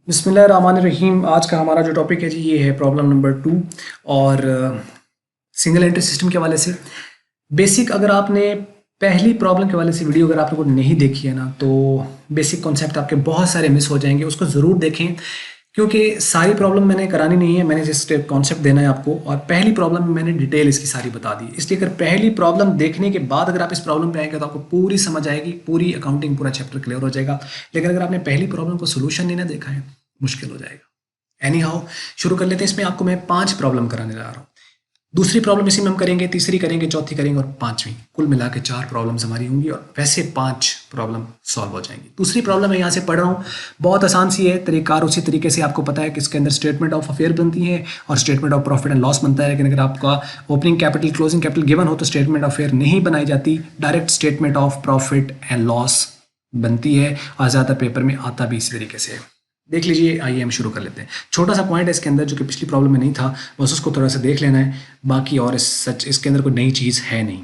बिस्मिल्लाहिर्रहमानिर्रहीम। आज का हमारा जो टॉपिक है जी ये है प्रॉब्लम नंबर 2 और सिंगल एंट्री सिस्टम के हवाले से बेसिक। अगर आपने पहली प्रॉब्लम के हवाले से वीडियो अगर आप लोगों ने नहीं देखी है ना, तो बेसिक कॉन्सेप्ट आपके बहुत सारे मिस हो जाएंगे। उसको ज़रूर देखें क्योंकि सारी प्रॉब्लम मैंने करानी नहीं है, मैंने जस्ट कॉन्सेप्ट देना है आपको। और पहली प्रॉब्लम में मैंने डिटेल इसकी सारी बता दी, इसलिए अगर पहली प्रॉब्लम देखने के बाद अगर आप इस प्रॉब्लम पे आएंगे तो आपको पूरी समझ आएगी, पूरी अकाउंटिंग पूरा चैप्टर क्लियर हो जाएगा। लेकिन अगर आपने पहली प्रॉब्लम को सोल्यूशन नहीं ना देखा है, मुश्किल हो जाएगा। एनी हाउ शुरू कर लेते हैं। इसमें आपको मैं 5 प्रॉब्लम कराने जा रहा हूँ। दूसरी प्रॉब्लम इसी में हम करेंगे, तीसरी करेंगे, चौथी करेंगे और पांचवी। कुल मिला के 4 प्रॉब्लम्स हमारी होंगी और वैसे 5 प्रॉब्लम सॉल्व हो जाएंगी। दूसरी प्रॉब्लम मैं यहाँ से पढ़ रहा हूँ, बहुत आसान सी है। तरीकार उसी तरीके से आपको पता है कि इसके अंदर स्टेटमेंट ऑफ अफेयर बनती है और statement of profit and loss बनता है। लेकिन अगर आपका opening capital closing capital given हो तो स्टेटमेंट ऑफ अफेयर नहीं बनाई जाती, direct statement of profit and loss बनती है। और ज़्यादातर पेपर में आता भी इसी तरीके से है। देख लीजिए, आइए हम शुरू कर लेते हैं। छोटा सा पॉइंट है इसके अंदर जो कि पिछली प्रॉब्लम में नहीं था, बस उसको थोड़ा सा देख लेना है। बाकी और इसके अंदर कोई नई चीज़ है नहीं।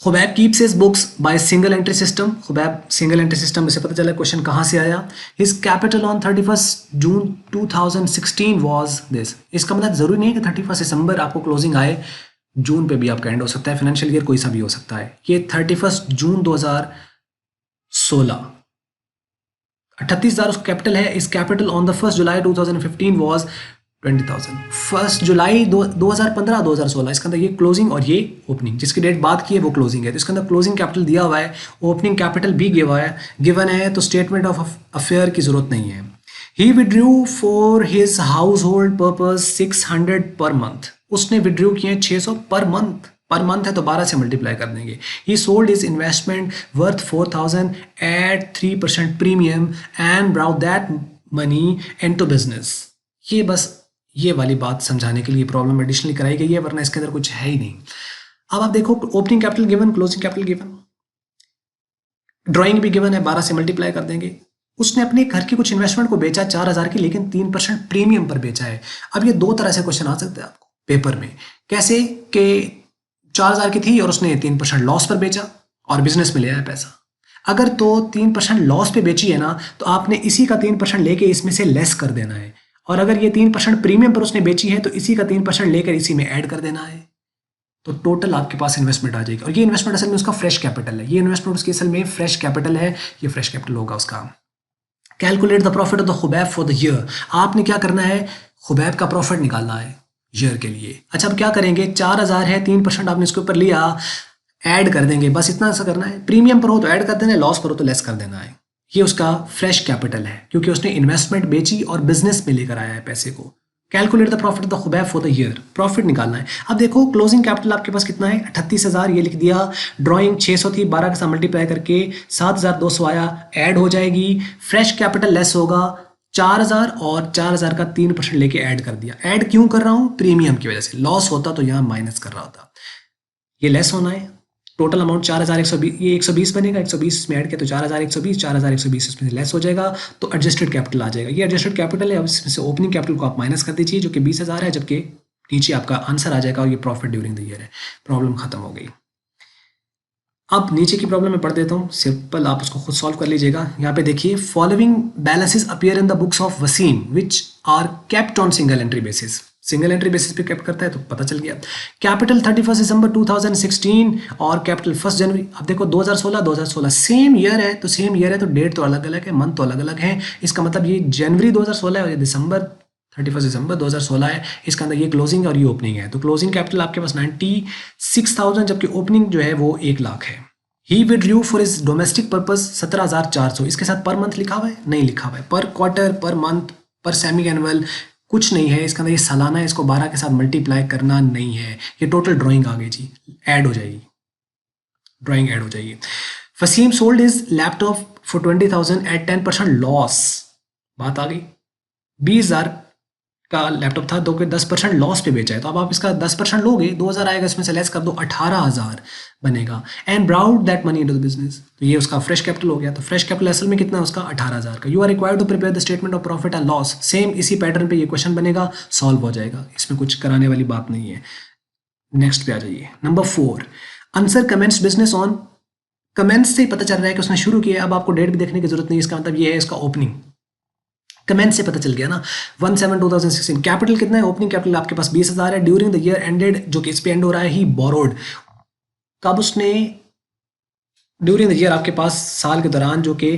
Khubaib keeps his books by single entry system. Khubaib single entry system में से पता चला क्वेश्चन कहाँ से आया। His capital on 31 June 2016 was this. इसका मतलब जरूरी नहीं है कि 31 दिसंबर आपको क्लोजिंग आए, जून पे भी आपका एंड हो सकता है। फाइनेंशियल ईयर कोई सा भी हो सकता है। ये 31 जून 2016, 38,000 उसका कैपिटल है। इस capital on the 1 July 2015 was 20,000। 1 जुलाई 2015-2016 इसके अंदर ये क्लोजिंग और ये ओपनिंग, जिसकी डेट बात की है वो क्लोजिंग है। तो इसके अंदर क्लोजिंग कैपिटल दिया हुआ है, ओपनिंग कैपिटल भी गिवन है, तो स्टेटमेंट ऑफ अफेयर की जरूरत नहीं है। ही withdrew for his house hold purpose 600 per month. उसने विड्रू किए 600 पर मंथ। पर मंथ है तो 12 से मल्टीप्लाई कर देंगे। He sold his investment worth 4,000 at 3% premium and brought that money into business. ये बस ये वाली बात समझाने के लिए प्रॉब्लम एडिशनली कराई गई है, वरना इसके अंदर कुछ है ही नहीं। अब आप देखो, opening capital given, closing capital given, drawing भी गिवन है, 12 से मल्टीप्लाई कर देंगे। उसने अपने घर की कुछ इन्वेस्टमेंट को बेचा 4,000 की, लेकिन 3% प्रीमियम पर बेचा है। अब ये दो तरह से क्वेश्चन आ सकते हैं आपको पेपर में। कैसे कि 4,000 की थी और उसने 3% लॉस पर बेचा और बिजनेस में ले आया पैसा। अगर तो 3% लॉस पे बेची है ना, तो आपने इसी का 3% लेके इसमें से लेस कर देना है। और अगर ये 3% प्रीमियम पर उसने बेची है तो इसी का 3% लेकर इसी में ऐड कर देना है। तो टोटल आपके पास इन्वेस्टमेंट आ जाएगी। और ये इन्वेस्टमेंट असल में उसका फ्रेश कैपिटल है। ये इन्वेस्टमेंट उसकी असल में फ्रेश कैपिटल है। ये फ्रेश कैपिटल होगा उसका। Calculate the profit of the Khubaib for the year. आपने क्या करना है, खुबैब का प्रॉफिट निकालना है ईयर के लिए। अच्छा, अब क्या करेंगे, 4,000 है, 3% आपने इसके ऊपर लिया, ऐड कर देंगे, बस इतना सा करना है। प्रीमियम पर हो तो ऐड कर देना है, लॉस पर हो तो लेस कर देना है। ये उसका फ्रेश कैपिटल है क्योंकि उसने इन्वेस्टमेंट बेची और बिजनेस में लेकर आया है पैसे को। Calculate the profit of the Khubaib for the year, profit निकालना है। अब देखो, क्लोजिंग कैपिटल आपके पास कितना है, 38,000, ये लिख दिया। ड्राइंग 600 थी, 12 के साथ मल्टीप्लाई करके 7,200 आया, ऐड हो जाएगी। फ्रेश कैपिटल लेस होगा 4,000 और 4,000 का 3% लेके ऐड कर दिया। ऐड क्यों कर रहा हूं, प्रीमियम की वजह से। लॉस होता तो यहां माइनस कर रहा होता। ये लेस होना है। टोटल अमाउंट 4,120, ये 120 बनेगा। 120 इसमें ऐड किया तो 4,120, 4,120 इसमें से लेस हो जाएगा तो एडजस्टेड कैपिटल आ जाएगा। ये एडजस्टेड कैपिटल है। अब इसमें से ओपनिंग कैपिटल को आप माइनस कर दीजिए जो कि 20,000 है, जबकि नीचे आपका आंसर आ जाएगा और ये प्रॉफिट ड्यूरिंग द ईयर है। प्रॉब्लम खत्म हो गई। अब नीचे की प्रॉब्लम में पढ़ देता हूँ, सिंपल, आप उसको खुद सॉल्व कर लीजिएगा। यहाँ पे देखिए, following balances appear in the books of Wasim which are kept on single entry basis. Single entry basis पे कैप्ट करता है तो पता चल गया। कैपिटल 31 दिसंबर 2016 और कैपिटल 1 जनवरी। अब देखो 2016 सेम ईयर है, तो सेम ईयर है तो डेट तो अलग अलग है, मंथ तो अलग अलग है। इसका मतलब ये जनवरी 2016 है और ये दिसंबर 31 दिसंबर 2016 है। इसका अंदर ये क्लोजिंग और ये ओपनिंग है। तो क्लोजिंग कैपिटल आपके पास 96,000, जबकि ओपनिंग जो है वो 1,00,000 है। ही withdrew for is domestic purpose 17,400। इसके साथ पर मंथ लिखा हुआ है, नहीं लिखा हुआ है। पर क्वार्टर, पर मंथ, पर सेमी एनुअल कुछ नहीं है। इसका अंदर ये सालाना है, इसको 12 के साथ मल्टीप्लाई करना नहीं है। ये टोटल ड्राइंग आ गई जी, ऐड हो जाएगी, ड्राइंग ऐड हो जाएगी। Wasim sold his laptop for 20,000 at 10% loss. बात आ गई, 20,000 का लैपटॉप था, तो 10% लॉस पे बेचा है। तो अब आप इसका 10% लोगे, 2,000 आएगा, इसमें से लेस कर दो, 18,000 बनेगा। And brought that money into the business. तो ये उसका फ्रेश कैपिटल हो गया। तो फ्रेश कैपिटल असल में कितना है उसका, 18,000 का। You are required to prepare the statement of profit and loss. Same इसी पैटर्न पे ये क्वेश्चन बनेगा, सॉल्व हो जाएगा, इसमें कुछ कराने वाली बात नहीं है। नेक्स्ट पे आ जाइए, number 4। Answer comments business on. Comments से ही पता चल रहा है कि उसने शुरू किया। अब आपको डेट भी देखने की जरूरत नहीं है, इसका मतलब ये है इसका ओपनिंग। कमेंट से पता चल गया ना। 1/7/2016 कैपिटल कितना है, ओपनिंग कैपिटल आपके पास 20,000 है। ड्यूरिंग द ईयर एंडेड, जो कि इस पे एंड हो रहा है, ही बोरोड, कब उसने ड्यूरिंग द ईयर आपके पास साल के दौरान जो कि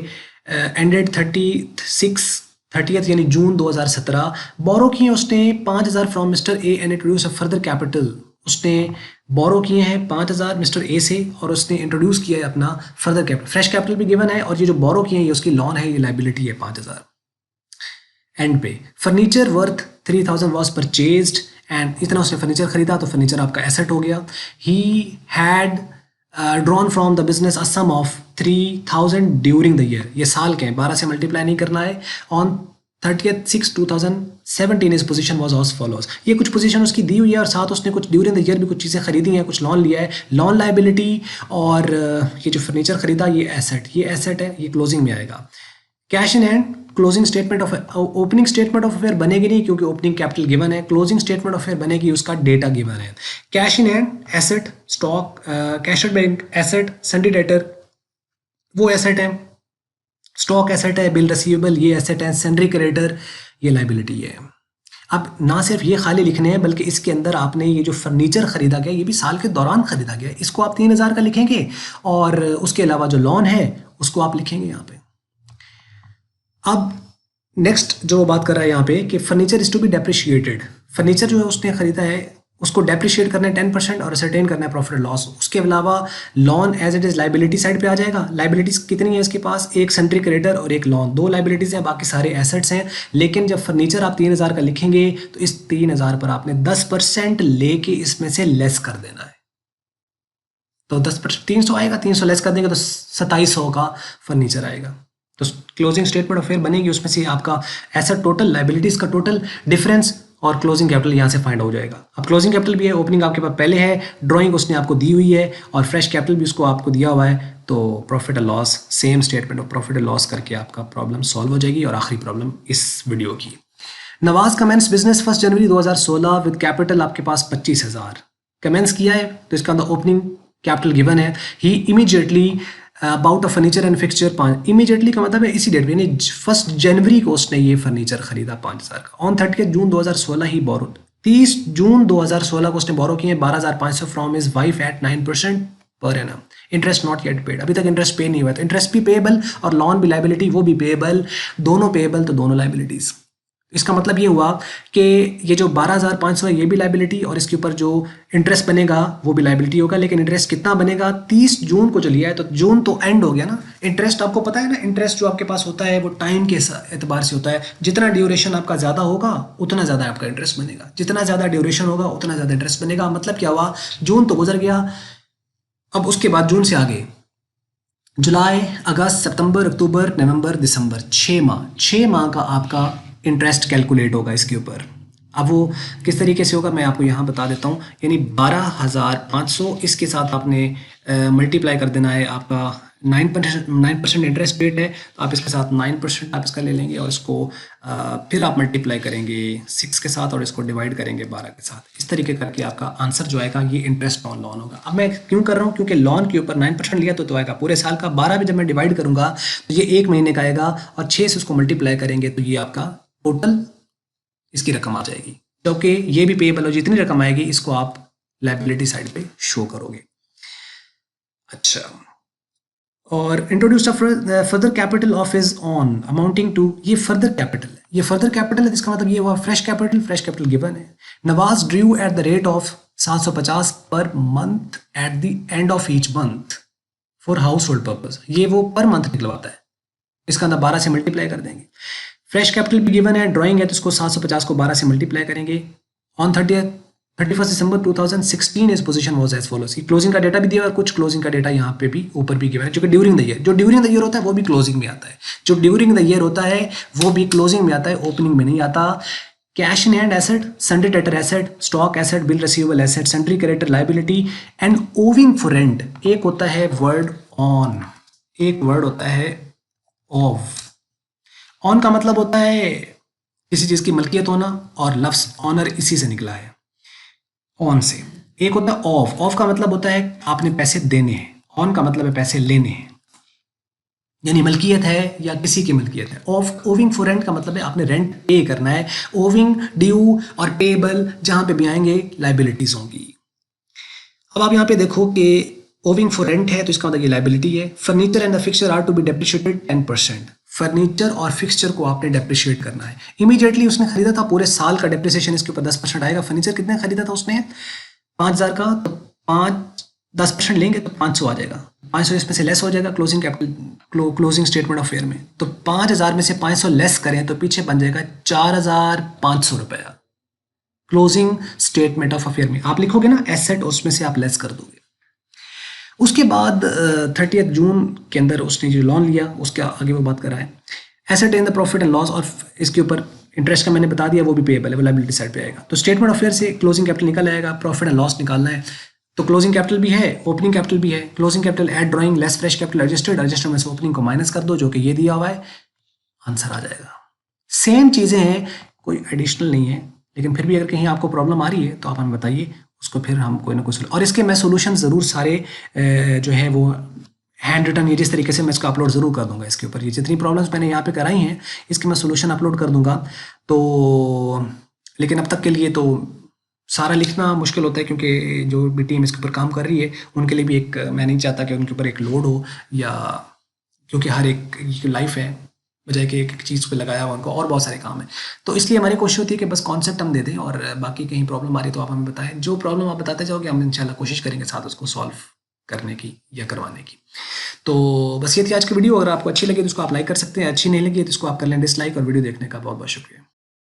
एंडेड 30th यानी जून 2017 बोरो किए उसने 5,000 from mister A and introduce a further capital. उसने बोरो किए हैं 5,000 मिस्टर ए से और उसने इंट्रोड्यूस किया है अपना फर्दर कैपिटल। फ्रेश कैपिटल भी गिवन है और ये जो बोरो किए हैं ये उसकी लॉन है, ये लाइबिलिटी है 5,000 एंड पे। Furniture worth 3,000 was purchased and इतना उसने फर्नीचर खरीदा तो फर्नीचर आपका एसेट हो गया। He had drawn from the business a sum of 3,000 during the year, ये साल के हैं, 12 से मल्टीप्लाई नहीं करना है। ऑन 30/6/2017 इस पोजीशन वाज एज फॉलोज, ये कुछ पोजीशन उसकी दी हुई है और साथ उसने कुछ ड्यूरिंग द ईयर भी कुछ चीज़ें खरीदी हैं, कुछ लोन लिया है, लोन लाइबिलिटी और ये जो फर्नीचर खरीदा ये एसेट है, ये क्लोजिंग में आएगा। Cash in hand, closing statement of opening statement of affair बनेगी नहीं क्योंकि ओपनिंग कैपिटल गिवन है। क्लोजिंग स्टेटमेंट ऑफ अफेयर बनेगी, उसका डेटा गिवन है। Cash in hand asset, stock, cash at bank asset, सन्डी debtor वो एसेट है, स्टॉक एसेट है, बिल रिसीवेबल ये एसेट है, सन्ड्री क्रेडिटर ये लाइबिलिटी है। अब ना सिर्फ ये खाली लिखने हैं बल्कि इसके अंदर आपने ये जो फर्नीचर खरीदा गया ये भी साल के दौरान खरीदा गया, इसको आप 3,000 का लिखेंगे और उसके अलावा जो लोन है उसको आप लिखेंगे यहाँ पे। अब नेक्स्ट जो बात कर रहा है यहाँ पे कि furniture is to be depreciated, furniture जो है उसने खरीदा है उसको डेप्रिशिएट करना है 10% और असरटेन करना है प्रॉफिट लॉस। उसके अलावा loan as it is liability side पे आ जाएगा। लाइबिलिटीज कितनी है इसके पास, एक सन्ड्री क्रेडिटर और एक लोन, दो लाइबिलिटीज हैं, बाकी सारे एसेट्स हैं। लेकिन जब फर्नीचर आप 3,000 का लिखेंगे तो इस 3,000 पर आपने 10% लेके इसमें से लेस कर देना है। तो 10% 300 आएगा, 300 लेस कर देंगे तो 2,700 का फर्नीचर आएगा। तो क्लोजिंग स्टेटमेंट ऑफ फेयर बनेगी, उसमें से आपका एसेट टोटल, लाइबिलिटीज का टोटल, डिफरेंस और क्लोजिंग कैपिटल यहाँ से फाइंड हो जाएगा। अब क्लोजिंग कैपिटल भी है, ओपनिंग आपके पास पहले है, ड्राइंग उसने आपको दी हुई है और फ्रेश कैपिटल भी उसको आपको दिया हुआ है। तो profit and loss, same statement of profit and loss करके आपका प्रॉब्लम सॉल्व हो जाएगी। और आखिरी प्रॉब्लम इस वीडियो की, Nawaz commences business 1 January 2016 with capital आपके पास 25,000 कमेंस किया है तो इसका अंदर ओपनिंग कैपिटल गिवन है। He immediately about a furniture and fixture 5, immediately का मतलब है इसी डेट पे, यानी 1 जनवरी को उसने ये फर्नीचर खरीदा 5,000 का। ऑन 30 जून 2016 ही बोरो, 30 जून 2016 को उसने बोरो किए 12,500 from his wife eight 9% per annum, interest not yet paid, अभी तक इंटरेस्ट पे नहीं हुआ। तो इंटरेस्ट भी पेएबल और लोन भी लाइबिलिटी वो भी पेएबल, दोनों पेएबल तो दोनों लाइबिलिटीज। इसका मतलब ये हुआ कि ये जो 12,500 है ये भी लाइबिलिटी और इसके ऊपर जो इंटरेस्ट बनेगा वो भी लाइबिलिटी होगा। लेकिन इंटरेस्ट कितना बनेगा, 30 जून को जो लिया है तो जून तो एंड हो गया ना। इंटरेस्ट आपको पता है ना, इंटरेस्ट जो आपके पास होता है वो टाइम के एतबार से होता है। जितना ड्यूरेशन आपका ज़्यादा होगा उतना ज़्यादा आपका इंटरेस्ट बनेगा, जितना ज़्यादा ड्यूरेशन होगा उतना ज़्यादा इंटरेस्ट बनेगा। मतलब क्या हुआ, जून तो गुजर गया, अब उसके बाद जून से आगे जुलाई, अगस्त, सितंबर, अक्टूबर, नवंबर, दिसंबर, 6 माह का आपका इंटरेस्ट कैलकुलेट होगा इसके ऊपर। अब वो किस तरीके से होगा मैं आपको यहाँ बता देता हूँ। यानी 12,500 इसके साथ आपने मल्टीप्लाई कर देना है, आपका 9% इंटरेस्ट रेट है तो आप इसके साथ 9% आप इसका ले लेंगे और इसको फिर आप मल्टीप्लाई करेंगे 6 के साथ और इसको डिवाइड करेंगे 12 के साथ। इस तरीके करके आपका आंसर जो आएगा ये इंटरेस्ट ऑन लोन होगा। अब मैं क्यों कर रहा हूँ, क्योंकि लोन के ऊपर 9% लिया तो आएगा पूरे साल का, 12 भी जब मैं डिवाइड करूँगा तो ये 1 महीने का आएगा और 6 से उसको मल्टीप्लाई करेंगे तो ये आपका टोटल इसकी रकम आ जाएगी, क्योंकि ये भी पेएबल हो, जितनी रकम आएगी इसको आप लायबिलिटी साइड पे शो करोगे। अच्छा, और introduce further capital of is on amounting to, ये फर्दर कैपिटल है, ये फर्दर कैपिटल है, इसका मतलब ये हुआ फ्रेश कैपिटल गिवन है। Nawaz Drew at the rate of 750 per month at the end of each month for house hold purpose, ये वो पर मंथ निकलवाता है, इसका अंदर 12 से मल्टीप्लाई कर देंगे। फ्रेश कैपिटल भी गिवन है, ड्राइंग है तो इसको 750 को 12 से मल्टीप्लाई करेंगे। ऑन 31 दिसंबर 2016 इस position was as follows, closing का डेटा भी दिया और कुछ क्लोजिंग का डेटा यहाँ पे भी ऊपर भी गिवन है, जो कि ड्यूरिंग द ईयर, जो ड्यूरिंग द ईयर होता है वो भी क्लोजिंग में आता है, जो ड्यूरिंग द ईयर होता है वो भी क्लोजिंग में आता है, ओपनिंग में नहीं आता। Cash in hand asset, sundry debtor asset, stock asset, bill receivable asset, sundry creditor liability and owing for rent. एक होता है वर्ड ऑन, एक वर्ड होता है ऑफ। ऑन का मतलब होता है किसी चीज की मलकियत होना और लफ्ज ऑनर इसी से निकला है, ऑन से। एक होता है ऑफ, ऑफ का मतलब होता है आपने पैसे देने हैं, ऑन का मतलब है पैसे लेने हैं। यानी मलकियत है या किसी की मलकियत है। ओविंग फॉर रेंट का मतलब है आपने रेंट पे करना है। ओविंग, ड्यू और पेबल जहां पे भी आएंगे लाइबिलिटीज होंगी। अब आप यहाँ पे देखो कि ओविंग फॉर रेंट है तो इसका मतलब ये लाइबिलिटी है। Furniture and the fixture are to be depreciated 10%। Furniture और फिक्सचर को आपने डेप्रिशिएट करना है। इमीडिएटली उसने खरीदा था, पूरे साल का डेप्रिसिएशन इसके ऊपर 10% आएगा। फर्नीचर कितने खरीदा था उसने? 5,000 का, तो 10% लेंगे तो 500 आ जाएगा। 500 इसमें से लेस हो जाएगा closing capital, closing statement of fair में। तो 5,000 में से 500 लेस करें तो पीछे बन जाएगा 4,500 रुपया। क्लोजिंग स्टेटमेंट ऑफ अफेयर में आप लिखोगे ना एसेट, उसमें से आप लेस कर दोगे। उसके बाद 30 जून के अंदर उसने जो लोन लिया उसके आगे वो बात कर रहा है। Asset in the profit and loss, और इसके ऊपर इंटरेस्ट का मैंने बता दिया वो भी पेएबल है, वो लायबिलिटी साइड पे आएगा। तो स्टेटमेंट ऑफ फेयर से क्लोजिंग कैपिटल निकल आएगा, प्रॉफिट एंड लॉस निकालना है। तो क्लोजिंग कैपिटल भी है, ओपनिंग कैपिटल भी है। Closing capital add drawing less fresh capital adjusted, adjusted में से ओपनिंग को माइनस कर दो जो कि ये दिया हुआ है, आंसर आ जाएगा। सेम चीज़ें हैं, कोई एडिशनल नहीं है, लेकिन फिर भी अगर कहीं आपको प्रॉब्लम आ रही है तो आप हमें बताइए, उसको फिर हम कोई ना कोई और इसके मैं सोल्यूशन ज़रूर सारे जो है वो हैंड रिटन ये जिस तरीके से मैं इसको अपलोड ज़रूर कर दूंगा। इसके ऊपर ये जितनी प्रॉब्लम्स मैंने यहाँ पे कराई हैं इसके मैं सोल्यूशन अपलोड कर दूंगा। तो लेकिन अब तक के लिए तो सारा लिखना मुश्किल होता है, क्योंकि जो भी टीम इसके ऊपर काम कर रही है उनके लिए भी एक, मैं नहीं चाहता कि उनके ऊपर एक लोड हो, या क्योंकि हर एक लाइफ है बजाय कि एक चीज़ पे लगाया हुआ, उनको और बहुत सारे काम है। तो इसलिए हमारी कोशिश होती है कि बस कॉन्सेप्ट हम दे दें, और बाकी कहीं प्रॉब्लम आ रही है तो आप हमें बताएं। जो प्रॉब्लम आप बताते जाओगे हम इंशाल्लाह कोशिश करेंगे साथ उसको सॉल्व करने की या करवाने की। तो बस ये थी आज की वीडियो। अगर आपको अच्छी लगी तो इसको आप लाइक कर सकते हैं, अच्छी नहीं लगी तो इसको आप कर लें डिसलाइक, और वीडियो देखने का बहुत बहुत शुक्रिया।